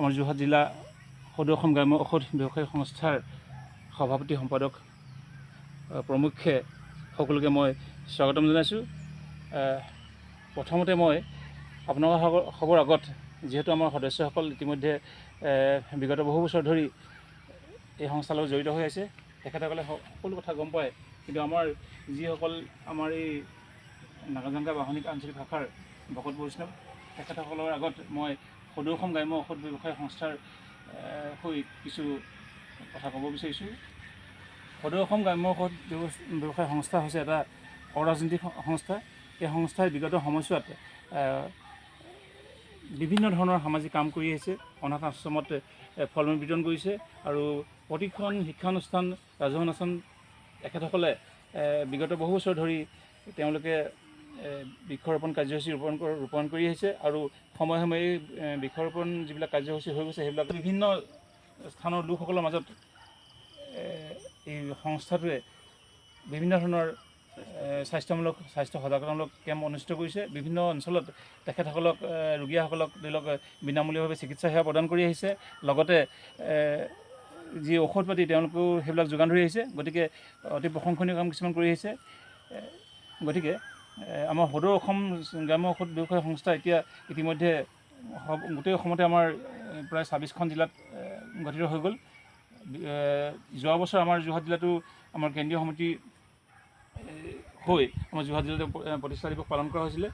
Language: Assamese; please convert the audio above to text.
আমাৰ যোৰহাট জিলা সদৌ অসম গ্ৰাম্য ঔষধ ব্যৱসায়ী সংস্থাৰ সভাপতি সম্পাদক প্ৰমুখ্যে সকলোকে মই স্বাগতম জনাইছোঁ। প্ৰথমতে মই আপোনালোকৰ আগত যিহেতু আমাৰ সদস্যসকল ইতিমধ্যে বিগত বহু বছৰ ধৰি এই সংস্থাৰ লগত জড়িত হৈ আছে, তেখেতসকলে সকলো কথা গম পায়। কিন্তু আমাৰ যিসকল আমাৰ এই নাগাজাংগা বাহনিক আঞ্চলিক ভাষাৰ ভকত বৈষ্ণৱ, তেখেতসকলৰ আগত মই সদৌ অসম গ্ৰাম্য ঔষধ ব্যৱসায়ী সংস্থাৰ হৈ কিছু কথা ক'ব বিচাৰিছোঁ। সদৌ অসম গ্ৰাম্য ঔষধ ব্যৱসায়ী সংস্থা হৈছে এটা অৰাজনৈতিক সংস্থা। এই সংস্থাই বিগত সময়ছোৱাত বিভিন্ন ধৰণৰ সামাজিক কাম কৰি আহিছে। অনাথ আশ্ৰমত ফল মূল বিতৰণ কৰিছে আৰু প্ৰতিখন শিক্ষানুষ্ঠান, ৰাজহুৱা অনুষ্ঠান তেখেতসকলে বিগত বহু বছৰ ধৰি তেওঁলোকে বৃক্ষৰোপণ কাৰ্যসূচী ৰূপায়ণ কৰি আহিছে আৰু সময়ে সময়ে বৃক্ষৰোপণ যিবিলাক কাৰ্যসূচী হৈ গৈছে সেইবিলাক বিভিন্ন স্থানৰ লোকসকলৰ মাজত এই সংস্থাটোৱে বিভিন্ন ধৰণৰ স্বাস্থ্য সজাগতামূলক কেম্প অনুষ্ঠিত কৰিছে। বিভিন্ন অঞ্চলত তেখেতসকলক ৰোগীসকলক ধৰি লওক বিনামূলীয়াভাৱে চিকিৎসা সেৱা প্ৰদান কৰি আহিছে। লগতে যি ঔষধ পাতি তেওঁলোকেও সেইবিলাক যোগান ধৰি আহিছে। গতিকে অতি প্ৰশংসনীয় কাম কিছুমান কৰি আহিছে। গতিকে আমাৰ সদৌ অসম গ্ৰাম্য ঔষধ ব্যৱসায়ী সংস্থা এতিয়া ইতিমধ্যে গোটেই অসমতে আমাৰ প্ৰায় 26খন জিলাত গঠিত হৈ গ'ল। যোৱা বছৰ আমাৰ যোৰহাট জিলাতো আমাৰ কেন্দ্ৰীয় সমিতি হৈ আমাৰ যোৰহাট জিলাতে প্ৰতিষ্ঠা দিৱস পালন কৰা হৈছিলে।